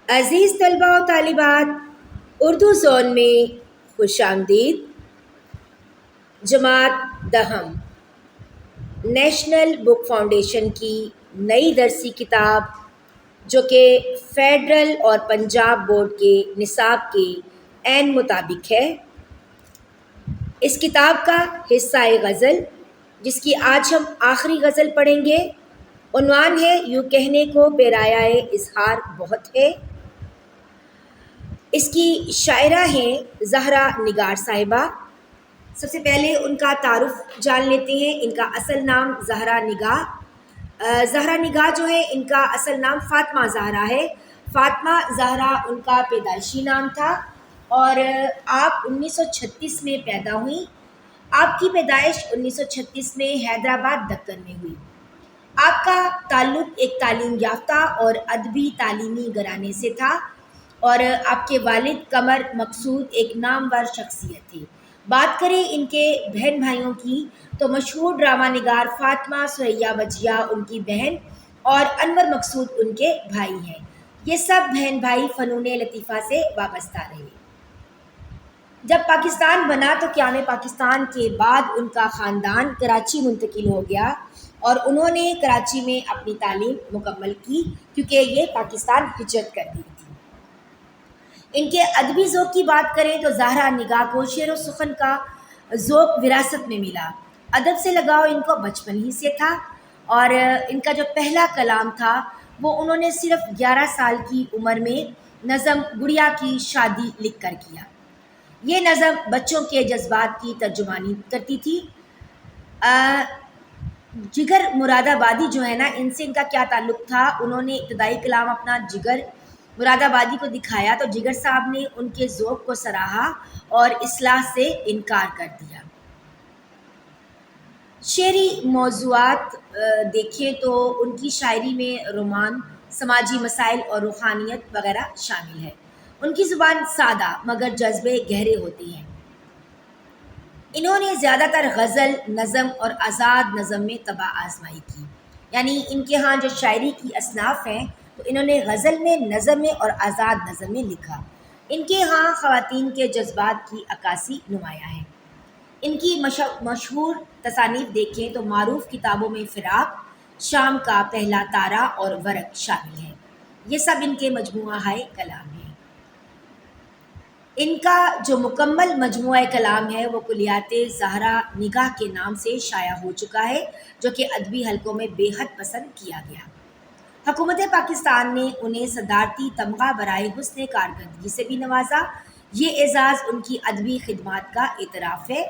عزیز طلباء و طالبات، اردو زون میں خوش آمدید۔ جماعت دہم نیشنل بک فاؤنڈیشن کی نئی درسی کتاب جو کہ فیڈرل اور پنجاب بورڈ کے نصاب کے عین مطابق ہے، اس کتاب کا حصہ غزل جس کی آج ہم آخری غزل پڑھیں گے، عنوان ہے یوں کہنے کو پیرایا اظہار بہت ہے۔ اس کی شاعرہ ہیں زہرا نگار صاحبہ۔ سب سے پہلے ان کا تعارف جان لیتے ہیں۔ ان کا اصل نام زہرا نگاہ جو ہے، ان کا اصل نام فاطمہ زہرا ہے۔ فاطمہ زہرا ان کا پیدائشی نام تھا اور آپ 1936 میں پیدا ہوئیں۔ آپ کی پیدائش 1936 میں حیدرآباد دکن میں ہوئی۔ آپ کا تعلق ایک تعلیم یافتہ اور ادبی تعلیمی گھرانے سے تھا اور آپ کے والد قمر مقصود ایک نامور شخصیت تھے۔ بات کریں ان کے بہن بھائیوں کی تو مشہور ڈرامہ نگار فاطمہ ثریا بجیا ان کی بہن اور انور مقصود ان کے بھائی ہیں۔ یہ سب بہن بھائی فنون لطیفہ سے وابستہ رہے۔ جب پاکستان بنا تو قیام پاکستان کے بعد ان کا خاندان کراچی منتقل ہو گیا اور انہوں نے کراچی میں اپنی تعلیم مکمل کی کیونکہ یہ پاکستان ہجرت کر گئی تھی۔ ان کے ادبی ذوق کی بات کریں تو زہرا نگاہ کو شعر و سخن کا ذوق وراثت میں ملا۔ ادب سے لگاؤ ان کو بچپن ہی سے تھا اور ان کا جو پہلا کلام تھا وہ انہوں نے صرف 11 سال کی عمر میں نظم گڑیا کی شادی لکھ کر کیا۔ یہ نظم بچوں کے جذبات کی ترجمانی کرتی تھی۔ جگر مراد آبادی جو ہے نا، ان سے ان کا کیا تعلق تھا، انہوں نے ابتدائی کلام اپنا جگر مراد آبادی کو دکھایا تو جگر صاحب نے ان کے ذوق کو سراہا اور اصلاح سے انکار کر دیا۔ شعری موضوعات دیکھیں تو ان کی شاعری میں رومان، سماجی مسائل اور روحانیت وغیرہ شامل ہے۔ ان کی زبان سادہ مگر جذبے گہرے ہوتے ہیں۔ انہوں نے زیادہ تر غزل، نظم اور آزاد نظم میں طبع آزمائی کی، یعنی ان کے ہاں جو شاعری کی اصناف ہیں تو انہوں نے غزل میں، نظم میں اور آزاد نظم میں لکھا۔ ان کے ہاں خواتین کے جذبات کی عکاسی نمایاں ہے۔ ان کی مشہور تصانیف دیکھیں تو معروف کتابوں میں فراق، شام کا پہلا تارا اور ورق شامل ہیں۔ یہ سب ان کے مجموعہ کلام ہیں۔ ان کا جو مکمل مجموعہ کلام ہے وہ کلیات زہرا نگاہ کے نام سے شائع ہو چکا ہے، جو کہ ادبی حلقوں میں بے حد پسند کیا گیا۔ حکومت پاکستان نے انہیں صدارتی تمغہ برائے حسن کارکردگی سے بھی نوازا۔ یہ اعزاز ان کی ادبی خدمات کا اعتراف ہے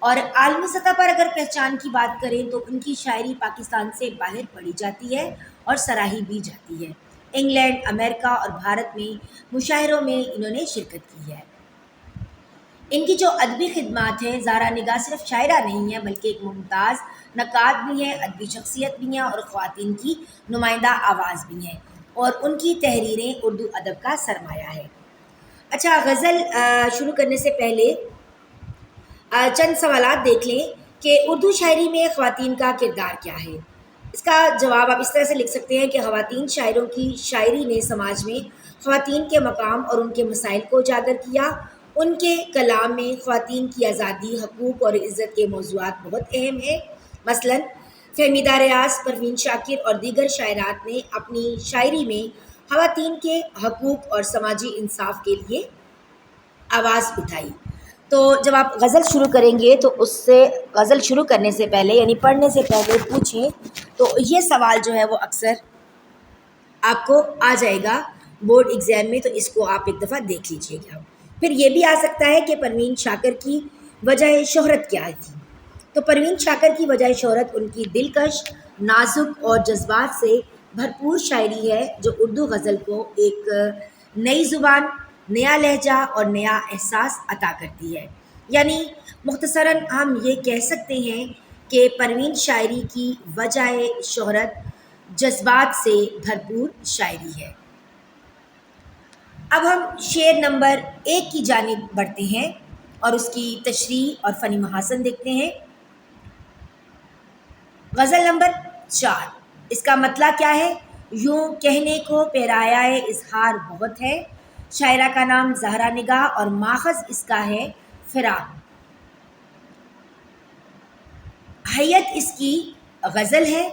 اور عالمی سطح پر اگر پہچان کی بات کریں تو ان کی شاعری پاکستان سے باہر پڑھی جاتی ہے اور سراہی بھی جاتی ہے۔ انگلینڈ، امریکہ اور بھارت میں مشاعروں میں انہوں نے شرکت کی ہے۔ ان کی جو ادبی خدمات ہیں، زہرا نگاہ صرف شاعرہ نہیں ہے بلکہ ایک ممتاز نقاد بھی ہیں، ادبی شخصیت بھی ہیں اور خواتین کی نمائندہ آواز بھی ہیں، اور ان کی تحریریں اردو ادب کا سرمایہ ہے۔ اچھا، غزل شروع کرنے سے پہلے چند سوالات دیکھ لیں کہ اردو شاعری میں خواتین کا کردار کیا ہے۔ اس کا جواب آپ اس طرح سے لکھ سکتے ہیں کہ خواتین شاعروں کی شاعری نے سماج میں خواتین کے مقام اور ان کے مسائل کو اجاگر کیا۔ ان کے کلام میں خواتین کی آزادی، حقوق اور عزت کے موضوعات بہت اہم ہیں۔ مثلاً فہمیدہ ریاض، پروین شاکر اور دیگر شاعرات نے اپنی شاعری میں خواتین کے حقوق اور سماجی انصاف کے لیے آواز اٹھائی۔ تو جب آپ غزل شروع کریں گے تو اس سے غزل شروع کرنے سے پہلے یعنی پڑھنے سے پہلے پوچھیں تو یہ سوال جو ہے وہ اکثر آپ کو آ جائے گا بورڈ ایگزام میں، تو اس کو آپ ایک دفعہ دیکھ لیجئے گا۔ پھر یہ بھی آ سکتا ہے کہ پروین شاکر کی وجہ شہرت کیا تھی۔ تو پروین شاکر کی وجہ شہرت ان کی دلکش، نازک اور جذبات سے بھرپور شاعری ہے جو اردو غزل کو ایک نئی زبان، نیا لہجہ اور نیا احساس عطا کرتی ہے۔ یعنی مختصراً ہم یہ کہہ سکتے ہیں کہ پروین شاعری کی وجہ شہرت جذبات سے بھرپور شاعری ہے۔ اب ہم شعر نمبر 1 کی جانب بڑھتے ہیں اور اس کی تشریح اور فنی محاسن دیکھتے ہیں۔ غزل نمبر 4، اس کا مطلع کیا ہے؟ یوں کہنے کو پیرایۂ اظہار بہت ہے، شاعرہ کا نام زہرا نگاہ اور ماخذ اس کا ہے فراق۔ حیت اس کی غزل ہے۔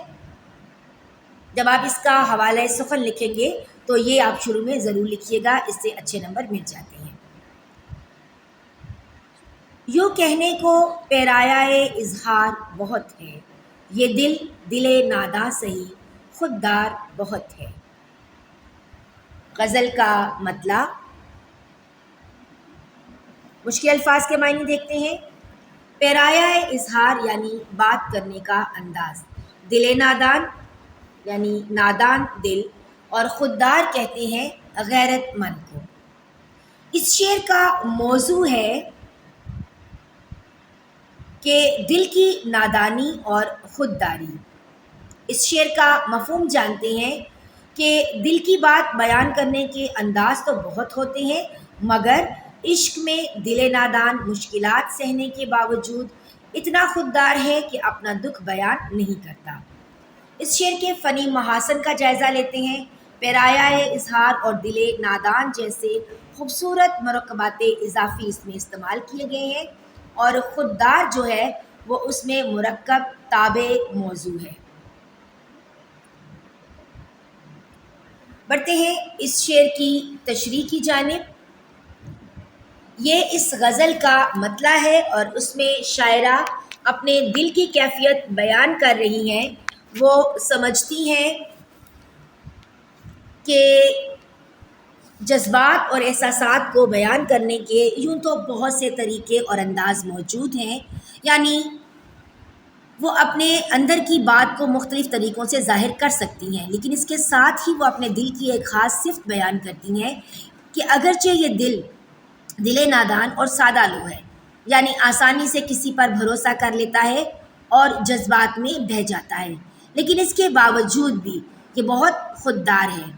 جب آپ اس کا حوالہ سخن لکھیں گے تو یہ آپ شروع میں ضرور لکھیے گا، اس سے اچھے نمبر مل جاتے ہیں۔ یوں کہنے کو پیرایۂ اظہار بہت ہے، یہ دل ناداں سہی خوددار بہت ہے۔ غزل کا مطلب، مشکل الفاظ کے معنی دیکھتے ہیں۔ پیرایۂ اظہار یعنی بات کرنے کا انداز، دل نادان یعنی نادان دل، اور خوددار کہتے ہیں غیرت مند کو۔ اس شعر کا موضوع ہے کہ دل کی نادانی اور خودداری۔ اس شعر کا مفہوم جانتے ہیں کہ دل کی بات بیان کرنے کے انداز تو بہت ہوتے ہیں، مگر عشق میں دل نادان مشکلات سہنے کے باوجود اتنا خوددار ہے کہ اپنا دکھ بیان نہیں کرتا۔ اس شعر کے فنی محاسن کا جائزہ لیتے ہیں۔ پیرایۂ اظہار اور دل نادان جیسے خوبصورت مرکبات اضافی اس میں استعمال کیے گئے ہیں، اور خوددار جو ہے وہ اس میں مرکب تابع موضوع ہے۔ بڑھتے ہیں اس شعر کی تشریح کی جانب۔ یہ اس غزل کا مطلع ہے اور اس میں شاعرہ اپنے دل کی کیفیت بیان کر رہی ہیں۔ وہ سمجھتی ہیں کہ جذبات اور احساسات کو بیان کرنے کے یوں تو بہت سے طریقے اور انداز موجود ہیں، یعنی وہ اپنے اندر کی بات کو مختلف طریقوں سے ظاہر کر سکتی ہیں، لیکن اس کے ساتھ ہی وہ اپنے دل کی ایک خاص صفت بیان کرتی ہیں کہ اگرچہ یہ دل نادان اور سادہ لوح ہے، یعنی آسانی سے کسی پر بھروسہ کر لیتا ہے اور جذبات میں بہہ جاتا ہے، لیکن اس کے باوجود بھی یہ بہت خوددار ہے۔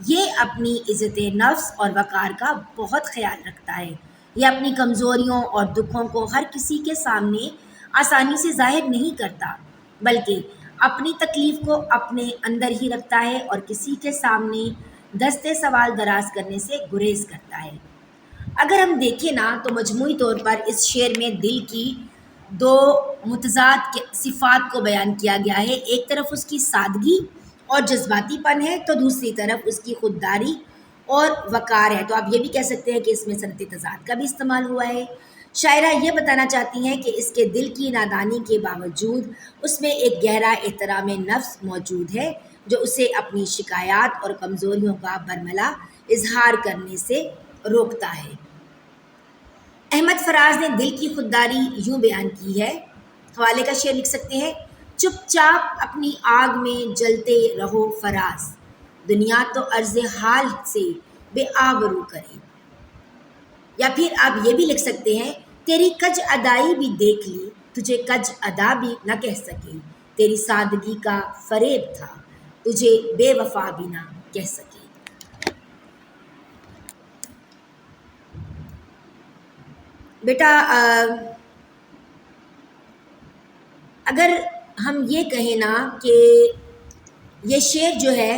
یہ اپنی عزت نفس اور وقار کا بہت خیال رکھتا ہے۔ یہ اپنی کمزوریوں اور دکھوں کو ہر کسی کے سامنے آسانی سے ظاہر نہیں کرتا، بلکہ اپنی تکلیف کو اپنے اندر ہی رکھتا ہے اور کسی کے سامنے دستے سوال دراز کرنے سے گریز کرتا ہے۔ اگر ہم دیکھیں نا تو مجموعی طور پر اس شعر میں دل کی دو متضاد صفات کو بیان کیا گیا ہے۔ ایک طرف اس کی سادگی اور جذباتی پن ہے، تو دوسری طرف اس کی خودداری اور وقار ہے۔ تو آپ یہ بھی کہہ سکتے ہیں کہ اس میں صنعت تضاد کا بھی استعمال ہوا ہے۔ شاعرہ یہ بتانا چاہتی ہیں کہ اس کے دل کی نادانی کے باوجود اس میں ایک گہرا احترام نفس موجود ہے، جو اسے اپنی شکایات اور کمزوریوں کا برملا اظہار کرنے سے روکتا ہے۔ احمد فراز نے دل کی خودداری یوں بیان کی ہے، حوالے کا شعر لکھ سکتے ہیں: چپ چاپ اپنی آگ میں جلتے رہو فراز، دنیا تو عرض حال سے بے آبرو کرے۔ یا پھر آپ یہ بھی لکھ سکتے ہیں: تیری کج ادائی بھی دیکھ لی، تجھے کج ادا بھی نہ کہہ سکے، تیری سادگی کا فریب تھا، تجھے بے وفا بھی نہ کہہ سکے۔ بیٹا اگر ہم یہ کہیں نا کہ یہ شعر جو ہے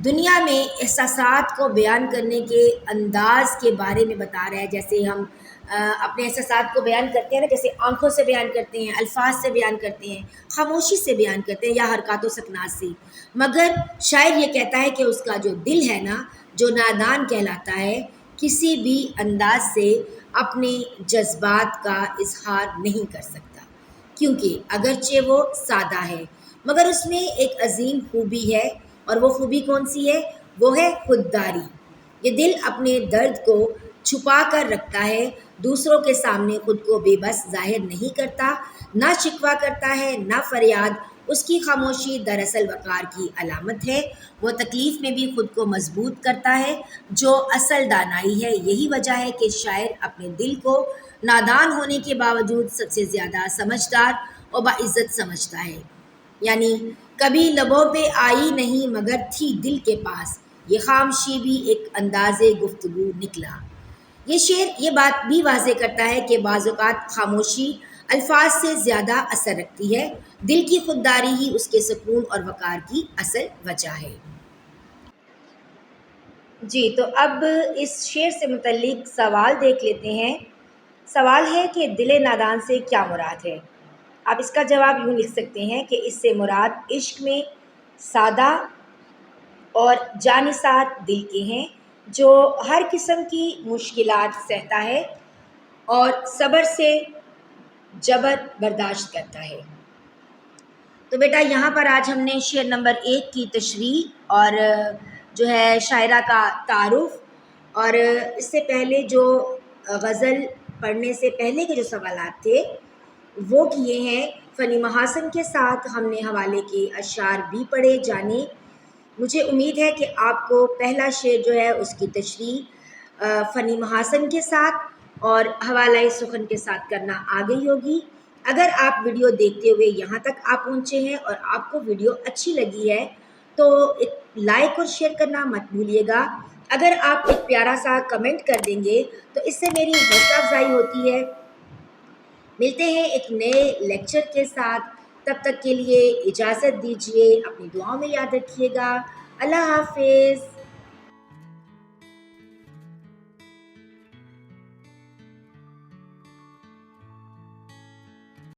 دنیا میں احساسات کو بیان کرنے کے انداز کے بارے میں بتا رہا ہے، جیسے ہم اپنے احساسات کو بیان کرتے ہیں نا، جیسے آنکھوں سے بیان کرتے ہیں، الفاظ سے بیان کرتے ہیں، خاموشی سے بیان کرتے ہیں، یا حرکات و سکنات سے، مگر شاعر یہ کہتا ہے کہ اس کا جو دل ہے نا، جو نادان کہلاتا ہے، کسی بھی انداز سے اپنے جذبات کا اظہار نہیں کر سکتا، کیونکہ اگرچہ وہ سادہ ہے مگر اس میں ایک عظیم خوبی ہے، اور وہ خوبی کون سی ہے؟ وہ ہے خودداری۔ یہ دل اپنے درد کو چھپا کر رکھتا ہے، دوسروں کے سامنے خود کو بے بس ظاہر نہیں کرتا، نہ شکوہ کرتا ہے نہ فریاد۔ اس کی خاموشی دراصل وقار کی علامت ہے۔ وہ تکلیف میں بھی خود کو مضبوط کرتا ہے، جو اصل دانائی ہے۔ یہی وجہ ہے کہ شاعر اپنے دل کو نادان ہونے کے باوجود سب سے زیادہ سمجھدار اور باعزت سمجھتا ہے، یعنی کبھی لبوں پہ آئی نہیں مگر تھی دل کے پاس، یہ خاموشی بھی ایک انداز گفتگو نکلا۔ یہ شعر یہ بات بھی واضح کرتا ہے کہ بعض اوقات خاموشی الفاظ سے زیادہ اثر رکھتی ہے، دل کی خودداری ہی اس کے سکون اور وقار کی اصل وجہ ہے۔ جی تو اب اس شعر سے متعلق سوال دیکھ لیتے ہیں۔ سوال ہے کہ دل نادان سے کیا مراد ہے؟ آپ اس کا جواب یوں لکھ سکتے ہیں کہ اس سے مراد عشق میں سادہ اور جانثار دل کے ہیں، جو ہر قسم کی مشکلات سہتا ہے اور صبر سے جبر برداشت کرتا ہے۔ تو بیٹا یہاں پر آج ہم نے شعر نمبر 1 کی تشریح اور جو ہے شاعرہ کا تعارف، اور اس سے پہلے جو غزل پڑھنے سے پہلے کے جو سوالات تھے وہ کیے ہیں۔ فنی محاسن کے ساتھ ہم نے حوالے کے اشعار بھی پڑھے جانے۔ مجھے امید ہے کہ آپ کو پہلا شعر جو ہے اس کی تشریح فنی محاسن کے ساتھ اور حوالہ سخن کے ساتھ کرنا آ گئی ہوگی۔ اگر آپ ویڈیو دیکھتے ہوئے یہاں تک آپ پہنچے ہیں اور آپ کو ویڈیو اچھی لگی ہے تو ایک لائک اور شیئر کرنا مت بھولیے گا۔ اگر آپ ایک پیارا سا کمنٹ کر دیں گے تو اس سے میری حوصلہ افزائی ہوتی ہے۔ ملتے ہیں ایک نئے لیکچر کے ساتھ، تب تک کے لیے اجازت دیجیے، اپنی دعاؤں میں یاد رکھیے گا۔ اللہ حافظ۔